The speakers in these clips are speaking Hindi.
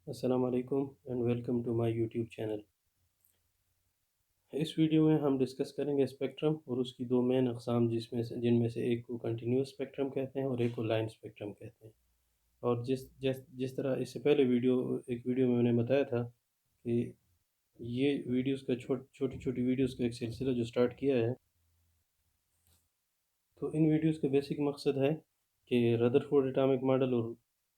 अस्सलाम वालेकुम and welcome to my YouTube channel. इस वीडियो में हम डिस्कस करेंगे स्पेक्ट्रम और उसकी दो मेन अक़साम जिनमें से एक को कंटिन्यूस स्पेक्ट्रम कहते हैं और एक को लाइन स्पेक्ट्रम कहते हैं। और जिस तरह इससे पहले एक वीडियो में मैंने बताया था कि ये वीडियोस का छोटी छोटी वीडियोस का एक सिलसिला जो स्टार्ट किया है। तो इन वीडियोस का बेसिक मकसद है कि रदरफोर्ड एटॉमिक मॉडल और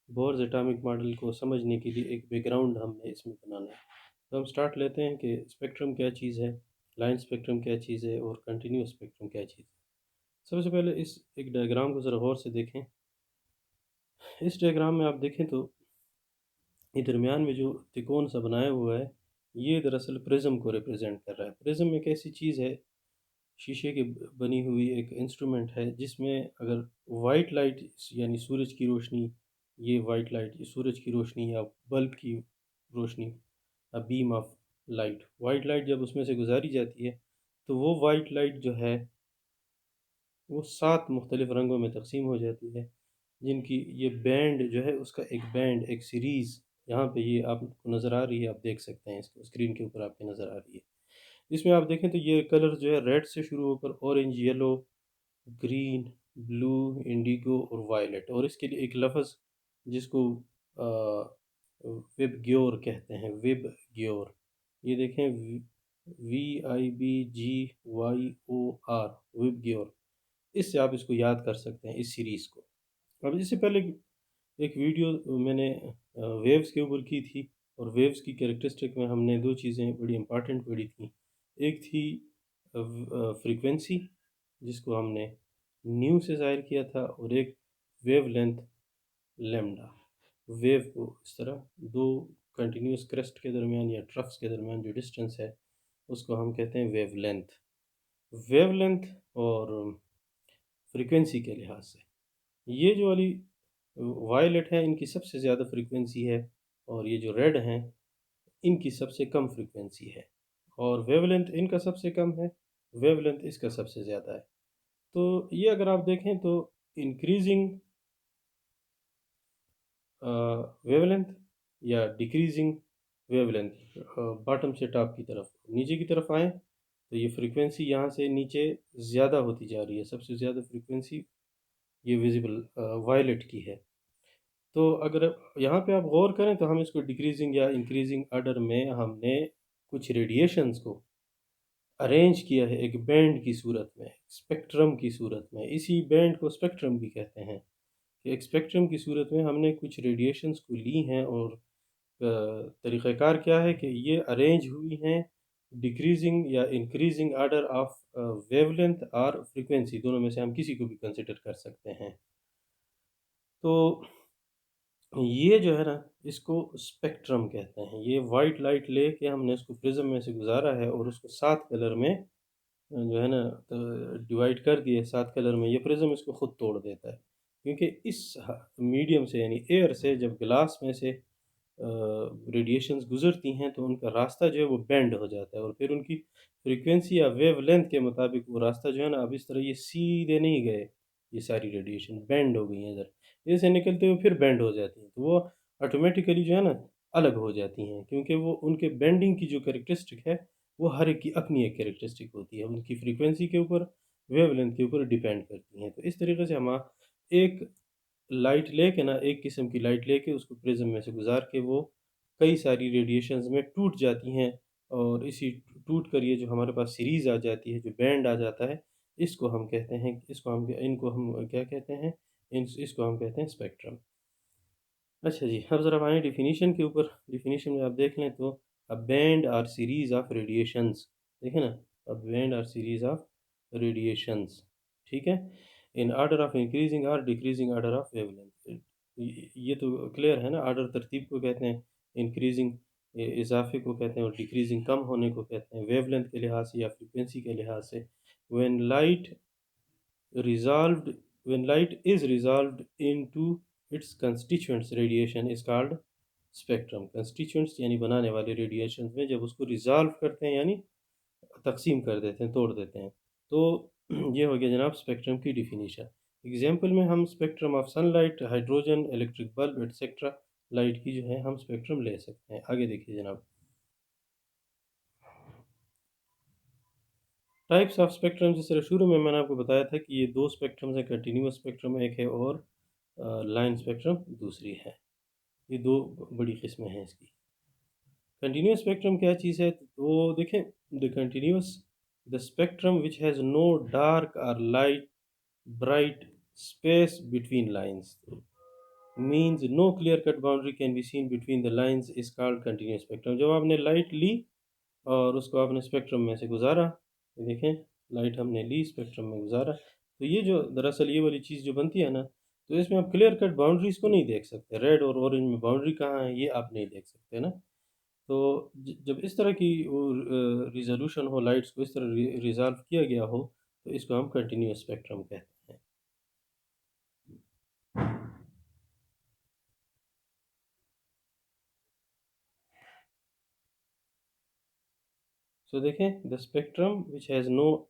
बोर्स एटॉमिक मॉडल को समझने के लिए एक बैकग्राउंड हमने इसमें बनाना है। तो हम स्टार्ट लेते हैं कि स्पेक्ट्रम क्या चीज़ है, लाइन स्पेक्ट्रम क्या चीज़ है और कंटिन्यूस स्पेक्ट्रम क्या चीज़ है। सबसे पहले इस एक डायग्राम को ज़रा गौर से देखें। इस डायग्राम में आप देखें तो ये दरमियान में जो त्रिकोण सा बनाया हुआ है, ये दरअसल प्रिज्म को रिप्रेजेंट कर रहा है। प्रिज्म एक ऐसी चीज़ है, शीशे की बनी हुई एक इंस्ट्रूमेंट है, जिसमें अगर वाइट लाइट यानी सूरज की रोशनी, ये वाइट लाइट ये सूरज की रोशनी या बल्ब की रोशनी, a beam of light, white light जब उसमें से गुजारी जाती है तो वो वाइट लाइट जो है वो 7 मुख्तलिफ़ रंगों में तकसीम हो जाती है, जिनकी ये बैंड जो है उसका एक बैंड एक सीरीज़ यहाँ पे ये आपको नज़र आ रही है, आप देख सकते हैं इसको स्क्रीन के ऊपर आपके नज़र आ रही है। इसमें आप देखें तो ये कलर जो है रेड से शुरू होकर orange, yellow, green, blue, Indigo और वायलेट, और इसके लिए एक लफ्ज़ जिसको विब ग्योर कहते हैं, विब ग्योर। ये देखें, VIBGYOR, विब ग्योर। इससे आप इसको याद कर सकते हैं इस सीरीज़ को। अब इससे पहले एक वीडियो मैंने वेव्स के ऊपर की थी, और वेव्स की कैरेक्टरिस्टिक में हमने दो चीज़ें बड़ी इंपॉर्टेंट पढ़ी थी। एक थी फ्रीक्वेंसी, जिसको हमने न्यू से ज़ाहिर किया था, और एक वेव लेंथ लेमडा। वेव को इस तरह दो कंटिन्यूस क्रेस्ट के दरमियान या ट्रफ्स के दरमियान जो डिस्टेंस है उसको हम कहते हैं वेव लेंथ। वेव लेंथ और फ्रीक्वेंसी के लिहाज से ये जो वाली वायलेट है इनकी सबसे ज़्यादा फ्रीक्वेंसी है, और ये जो रेड हैं इनकी सबसे कम फ्रीक्वेंसी है, और वेवलेंथ इनका सबसे कम है, वेवलेंथ इसका सबसे ज़्यादा है। तो ये अगर आप देखें तो इंक्रीजिंग वेवलेंथ या डिक्रीजिंग वेवलेंथ, बॉटम से टॉप की तरफ नीचे की तरफ आए तो ये फ्रीक्वेंसी यहाँ से नीचे ज़्यादा होती जा रही है। सबसे ज़्यादा फ्रीक्वेंसी ये विजिबल वायलेट की है। तो अगर यहाँ पे आप गौर करें तो हम इसको डिक्रीजिंग या इंक्रीजिंग ऑर्डर में हमने कुछ रेडिएशंस को अरेंज किया है एक बैंड की सूरत में, स्पेक्ट्रम की सूरत में। इसी बैंड को स्पेक्ट्रम भी कहते हैं कि एक स्पेक्ट्रम की सूरत में हमने कुछ रेडिएशंस को ली हैं, और तरीक़ाकार क्या है कि ये अरेंज हुई हैं डिक्रीजिंग या इंक्रीजिंग ऑर्डर ऑफ वेवलेंथ और फ्रीक्वेंसी, दोनों में से हम किसी को भी कंसिडर कर सकते हैं। तो ये जो है ना, इसको स्पेक्ट्रम कहते हैं। ये वाइट लाइट लेके हमने इसको प्रिज्म में से गुजारा है और उसको 7 कलर में जो है ना डिवाइड कर दिए 7 कलर में। ये प्रिज्म इसको ख़ुद तोड़ देता है, क्योंकि इस मीडियम से यानी एयर से जब ग्लास में से रेडिएशंस गुजरती हैं तो उनका रास्ता जो है वो बेंड हो जाता है, और फिर उनकी फ्रीक्वेंसी या वेव लेंथ के मुताबिक वो रास्ता जो है ना, अब इस तरह ये सीधे नहीं गए, ये सारी रेडिएशन बेंड हो गई हैं इधर, इधर से निकलते हुए फिर बेंड हो जाती हैं, तो वो ऑटोमेटिकली जो है ना अलग हो जाती हैं, क्योंकि वो उनके बेंडिंग की जो कैरेक्टरिस्टिक है वो हर एक की अपनी एक कैरेक्टरिस्टिक होती है, उनकी फ्रीक्वेंसी के ऊपर, वेवलेंथ के ऊपर डिपेंड करती हैं। तो इस तरीके से हम एक लाइट लेके ना, एक किस्म की लाइट लेके उसको प्रिज्म में से गुजार के वो कई सारी रेडिएशंस में टूट जाती हैं, और इसी टूट कर ये जो हमारे पास सीरीज़ आ जाती है, जो बैंड आ जाता है, इसको हम कहते हैं, इसको हम इनको हम क्या कहते हैं, इसको हम कहते हैं स्पेक्ट्रम। अच्छा जी, अब ज़रा आएँ डिफिनीशन के ऊपर। डिफिनीशन में आप देख लें तो a band R series of radiations, देखें ना, a band R series of radiations, ठीक है, इन ऑर्डर ऑफ इंक्रीजिंग और डिक्रीजिंग ऑर्डर ऑफ वेवलेंथ। ये तो क्लियर है ना, ऑर्डर तरतीब को कहते हैं, इंक्रीजिंग इजाफे को कहते हैं, और डिक्रीजिंग कम होने को कहते हैं, वेवलेंथ के लिहाज से या फ्रीक्वेंसी के लिहाज से। When light resolved when light is resolved into its constituents, radiation is called spectrum। constituents यानी बनाने वाले रेडिएशन में जब उसको रिजॉल्व करते हैं यानी तकसीम कर देते हैं, तोड़ देते हैं, तो ये हो गया जनाब स्पेक्ट्रम की डिफिनीशन। एग्जांपल में हम spectrum of sunlight, hydrogen, electric bulb etcetera light की जो है हम स्पेक्ट्रम ले सकते हैं। आगे देखिए जनाब, टाइप्स ऑफ स्पेक्ट्रम। जिस तरह शुरू में मैंने आपको बताया था कि ये दो स्पेक्ट्रम्स हैं, कंटिन्यूस स्पेक्ट्रम एक है और लाइन स्पेक्ट्रम दूसरी है। ये दो बड़ी किस्में हैं इसकी। कंटिन्यूस स्पेक्ट्रम क्या चीज़ है, वो देखें, the continuous the spectrum which has no dark और light bright space between lines means no clear cut boundary can be seen between the lines is called continuous spectrum. जब आपने लाइट ली और उसको आपने स्पेक्ट्रम में से गुजारा, ये देखें, लाइट हमने ली, स्पेक्ट्रम में गुजारा, तो ये जो दरअसल ये वाली चीज़ जो बनती है ना, तो इसमें आप क्लियर कट बाउंड्रीज को नहीं देख सकते, रेड और ऑरेंज में बाउंड्री कहाँ है ये आप नहीं देख सकते ना। तो जब इस तरह की रिजोल्यूशन हो, लाइट्स को इस तरह रिजॉल्व किया गया हो, तो इसको हम कंटिन्यूस स्पेक्ट्रम कहते हैं। सो देखें, the spectrum which has no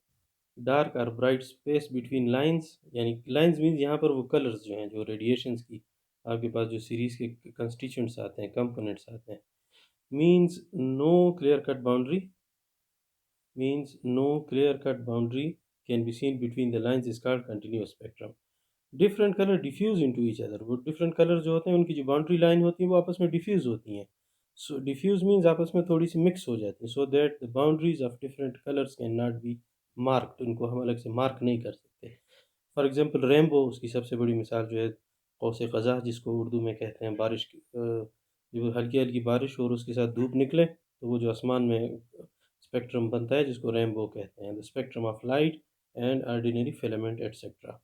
dark और ब्राइट स्पेस बिटवीन लाइंस, यानी लाइंस मीन्स यहाँ पर वो कलर्स जो हैं, जो रेडिएशंस की आपके पास जो सीरीज़ के कंस्टिट्यूएंट्स आते हैं, कंपोनेंट्स आते हैं, means no clear cut boundary, means no clear cut boundary can be seen between the lines is called continuous spectrum. Different colour diffuse into each other, वो डिफरेंट कलर जो होते हैं उनकी जो बाउंड्री लाइन होती है वो आपस में डिफ्यूज होती हैं। सो डिफ्यूज मीन्स आपस में थोड़ी सी मिक्स हो जाती हैं, so that the boundaries of different colours can not be marked, उनको हम अलग से मार्क नहीं कर सकते। फॉर एग्जांपल रेनबो, उसकी सबसे बड़ी मिसाल जो है कौस कज़ाह, जिसको उर्दू में कहते हैं बारिश की, जो हल्की हल्की बारिश और उसके साथ धूप निकले तो वो जो आसमान में स्पेक्ट्रम बनता है जिसको रेनबो कहते हैं, the spectrum of light and ordinary filament etcetera.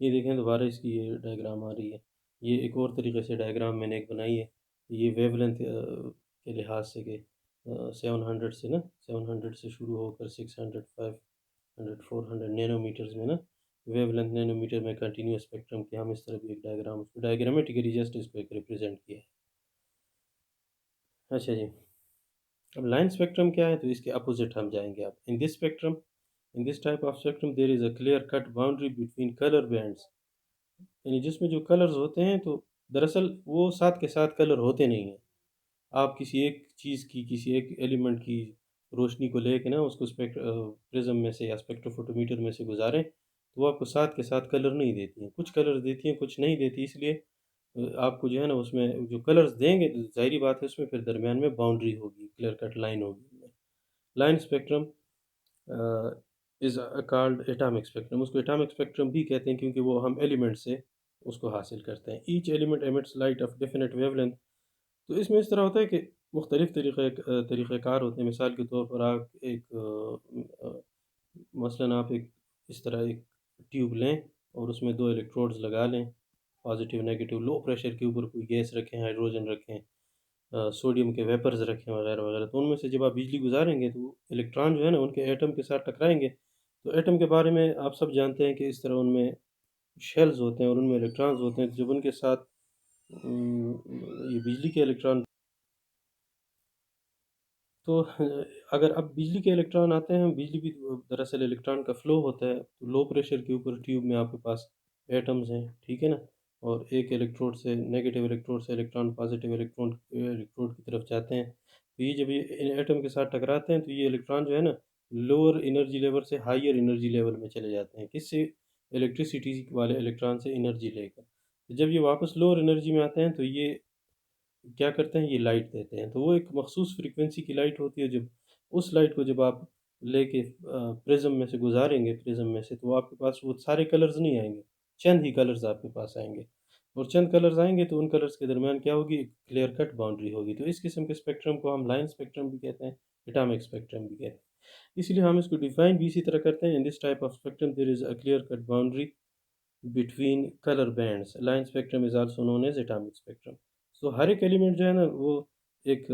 ये देखें, दोबारा इसकी ये डायग्राम आ रही है। ये एक और तरीके से डायग्राम मैंने एक बनाई है। ये वेवलेंथ के लिहाज से कि 700 से ना, 700 से शुरू होकर 600, 500, 400 नैनोमीटर्स में ना, वेवलेंथ नैनोमीटर में कंटिन्यूस स्पेक्ट्रम की हम इस तरह भी एक डायग्राम, उसको डायग्रामेटिकली जस्ट इसको एक रिप्रेजेंट किया है। अच्छा जी, अब लाइन स्पेक्ट्रम क्या है, तो इसके अपोजिट हम जाएंगे। अब in this spectrum, in this type of spectrum there is a clear cut boundary between colour bands, यानी जिसमें जो कलर्स होते हैं तो दरअसल वो साथ के साथ कलर होते नहीं हैं। आप किसी एक चीज़ की, किसी एक एलिमेंट की रोशनी को लेके ना उसको प्रिज्म में से या स्पेक्ट्रोफोटोमीटर में से गुजारें, तो वो आपको साथ के साथ कलर नहीं देती हैं, कुछ कलर देती हैं कुछ नहीं देती। इसलिए आपको जो है ना उसमें जो कलर्स देंगे तो ज़ाहिरी बात है उसमें फिर दरमियान में बाउंड्री होगी, क्लियर कट लाइन होगी। Line spectrum is called atomic spectrum, उसको एटॉमिक स्पेक्ट्रम भी कहते हैं क्योंकि वो हम एलिमेंट से उसको हासिल करते हैं। Each element emits light of definite wavelength. तो इसमें इस तरह होता है कि मुख्तलिफ़ तरीक़ेकार होते हैं। मिसाल के तौर पर आप मसलन आप एक इस तरह एक ट्यूब लें और उसमें दो इलेक्ट्रोड्स लगा लें, पॉजिटिव नेगेटिव, लो प्रेशर के ऊपर कोई गैस रखें, हाइड्रोजन रखें, सोडियम के वेपर्स रखें वगैरह वगैरह, तो उनमें से जब आप बिजली गुजारेंगे तो इलेक्ट्रॉन जो है ना उनके एटम के साथ टकराएंगे। तो एटम के बारे में आप सब जानते हैं कि इस तरह उनमें शेल्स होते हैं और उनमें इलेक्ट्रॉन्स होते हैं। तो जब उनके साथ ये बिजली के इलेक्ट्रॉन, तो अगर अब बिजली के इलेक्ट्रॉन आते हैं, बिजली भी दरअसल इलेक्ट्रॉन का फ़्लो होता है। तो लो प्रेशर के ऊपर ट्यूब में आपके पास एटम्स हैं, ठीक है ना, और एक इलेक्ट्रोड से, नेगेटिव इलेक्ट्रोड से इलेक्ट्रॉन पॉजिटिव इलेक्ट्रॉन इलेक्ट्रोड की तरफ जाते हैं। तो ये जब ये एटम के साथ टकराते हैं तो ये इलेक्ट्रॉन जो है ना लोअर एनर्जी लेवल से हायर एनर्जी लेवल में चले जाते हैं, किससे, इलेक्ट्रिसिटी वाले इलेक्ट्रॉन से एनर्जी लेकर। तो जब ये वापस लोअर एनर्जी में आते हैं तो ये क्या करते हैं, ये लाइट देते हैं। तो वो एक मखसूस फ्रीक्वेंसी की लाइट होती है। जब उस लाइट को जब आप लेके प्रिज्म में से गुजारेंगे, प्रिज्म में से, तो आपके पास वो सारे कलर्स नहीं आएंगे, चंद ही कलर्स आपके पास आएंगे। और चंद कलर्स आएंगे तो उन कलर्स के दरमियान क्या होगी, क्लियर कट बाउंड्री होगी। तो इस किस्म के स्पेक्ट्रम को हम लाइन स्पेक्ट्रम भी कहते हैं, एटॉमिक स्पेक्ट्रम भी कहते हैं। इसलिए हम इसको डिफाइन भी इसी तरह करते हैं, in this type of spectrum there is a clear cut boundary between colour bands, line spectrum is also known as atomic spectrum. तो हर एक एलिमेंट जो है ना वो एक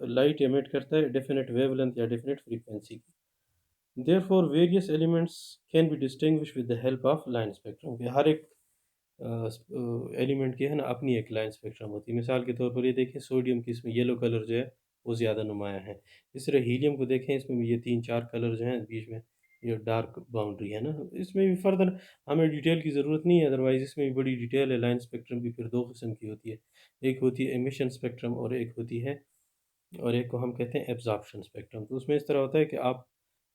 लाइट एमिट करता है डेफिनेट वेवलेंथ या डेफिनेट फ्रीक्वेंसी की। Therefore various elements can be distinguish with the help of line spectrum, के हर एक एलिमेंट की है ना अपनी एक लाइन स्पेक्ट्रम होती है। मिसाल के तौर पर ये देखें, सोडियम की इसमें येलो कलर जो है वो ज़्यादा नुमाया है। इस तरह हीलियम को देखें, इसमें भी ये तीन चार कलर जो हैं बीच में ये डार्क बाउंड्री है ना। इसमें भी फर्दर हमें डिटेल की ज़रूरत नहीं है, अदरवाइज़ इसमें भी बड़ी डिटेल है। लाइन स्पेक्ट्रम भी फिर 2 किस्म की होती है, एक होती है एमिशन स्पेक्ट्रम और एक को हम कहते हैं एब्ज़ॉर्प्शन स्पेक्ट्रम। तो उसमें इस तरह होता है कि आप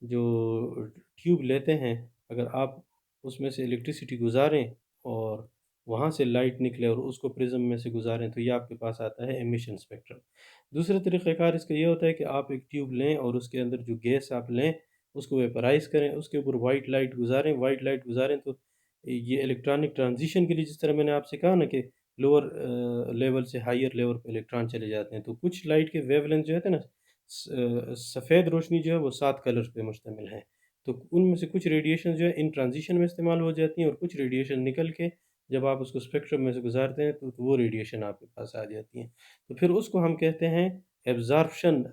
जो ट्यूब लेते हैं, अगर आप उसमें से इलेक्ट्रिसिटी गुज़ारें और वहाँ से लाइट निकले और उसको प्रिज़्म में से गुज़ारें, तो ये आपके पास आता है एमिशन स्पेक्ट्रम। दूसरा तरीक़ेकार इसका ये होता है कि आप एक ट्यूब लें और उसके अंदर जो गैस आप लें, उसको वेपराइज़ करें, उसके ऊपर वाइट लाइट गुज़ारें, तो ये इलेक्ट्रॉनिक ट्रांज़िशन के लिए, जिस तरह मैंने आपसे कहा ना कि लोअर लेवल से हायर लेवल पे इलेक्ट्रॉन चले जाते हैं, तो कुछ लाइट के वेवलेंथ जो है ना, सफ़ेद रोशनी जो है वो 7 कलर्स पे मुश्तमिल है। तो उनमें से कुछ रेडिएशन जो है इन ट्रांज़िशन में इस्तेमाल हो जाती हैं और कुछ रेडिएशन निकल के जब आप उसको स्पेक्ट्रम में से गुज़ारते हैं तो वो रेडिएशन आपके पास आ जाती हैं। तो फिर उसको हम कहते हैं एब्ज़ॉर्प्शन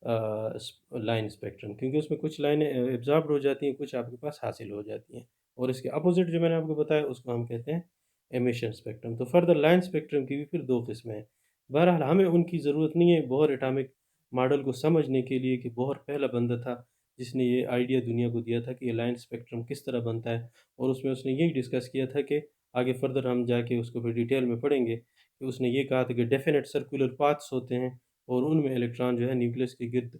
लाइन स्पेक्ट्रम, क्योंकि उसमें कुछ लाइनें एब्ज़ॉर्ब्ड हो जाती हैं, कुछ आपके पास हासिल हो जाती हैं। और इसके अपोज़िट जो मैंने आपको बताया उसको हम कहते हैं एमिशन स्पेक्ट्रम। तो फर्दर लाइन स्पेक्ट्रम की भी फिर 2 किस्में हैं। बहरहाल हमें उनकी ज़रूरत नहीं है बोहर एटॉमिक मॉडल को समझने के लिए कि बोहर पहला बंदा था जिसने ये आइडिया दुनिया को दिया था कि ये लाइन स्पेक्ट्रम किस तरह बनता है, और उसमें उसने यही डिस्कस किया था कि आगे फर्दर हम जाके उसको फिर डिटेल में पढ़ेंगे कि उसने ये कहा था कि डेफ़िनेट सर्कुलर पाथ्स होते हैं और उनमें इलेक्ट्रॉन जो है न्यूक्लियस के गिर्द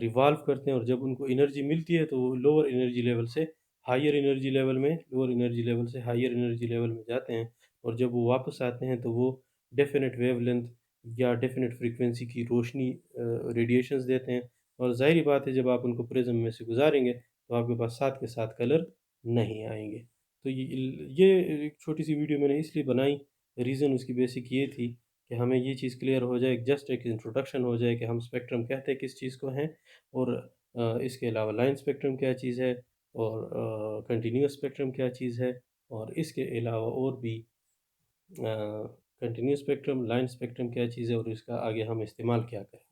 रिवॉल्व करते हैं, और जब उनको एनर्जी मिलती है तो वो लोअर एनर्जी लेवल से हायर एनर्जी लेवल में जाते हैं, और जब वो वापस आते हैं तो वो डेफ़िनेट वेवलेंथ या डेफ़िनेट फ्रीक्वेंसी की रोशनी रेडिएशंस देते हैं। और ज़ाहिर-सी बात है जब आप उनको प्रिज़्म में से गुज़ारेंगे तो आपके पास 7 के 7 कलर नहीं आएँगे। तो ये एक छोटी-सी वीडियो मैंने इसलिए बनाई, रीज़न उसकी बेसिक ये थी कि हमें ये चीज़ क्लियर हो जाए, जस्ट एक इंट्रोडक्शन हो जाए कि हम स्पेक्ट्रम कहते किस चीज़ को हैं, और इसके अलावा लाइन स्पेक्ट्रम क्या चीज़ है, और कंटीन्यूअस स्पेक्ट्रम क्या चीज़ है, और इसके अलावा और भी कंटीन्यूअस स्पेक्ट्रम, लाइन स्पेक्ट्रम क्या चीज़ है और इसका आगे हम इस्तेमाल क्या करेंगे।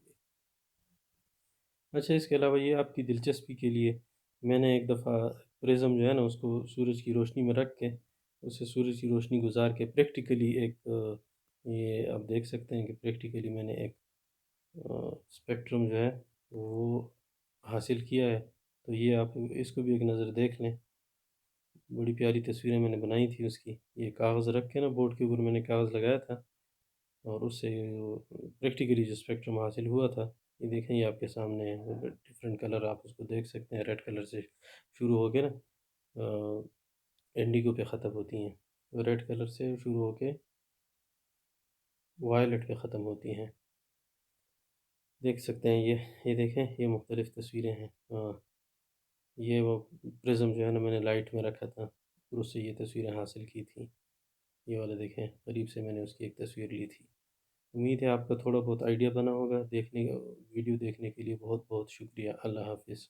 अच्छा, इसके अलावा ये आपकी दिलचस्पी के लिए मैंने एक दफ़ा प्रिज़्म जो है ना उसको सूरज की रोशनी में रख के, उससे सूरज की रोशनी गुज़ार के प्रैक्टिकली एक ये आप देख सकते हैं कि प्रैक्टिकली मैंने एक स्पेक्ट्रम जो है वो हासिल किया है। तो ये आप इसको भी एक नज़र देख लें। बड़ी प्यारी तस्वीरें मैंने बनाई थी उसकी। ये कागज़ रख के ना बोर्ड के ऊपर मैंने कागज़ लगाया था और उससे वो प्रैक्टिकली जो स्पेक्ट्रम हासिल हुआ था, ये देखें, ये आपके सामने है। डिफरेंट कलर आप उसको देख सकते हैं। रेड कलर से शुरू हो के ना इंडिगो पे ख़त्म होती हैं। रेड कलर से शुरू होके वायलेट पे ख़त्म होती हैं। देख सकते हैं ये देखें, ये मुख्तलिफ़ तस्वीरें हैं। ये वो प्रिज़्म जो है ना मैंने लाइट में रखा था, फिर उससे ये तस्वीरें हासिल की थी। ये वाला देखें, करीब से मैंने उसकी एक तस्वीर ली थी। उम्मीद है आपका थोड़ा बहुत आइडिया बना होगा। वीडियो देखने के लिए बहुत बहुत शुक्रिया। अल्लाह हाफ़िज़।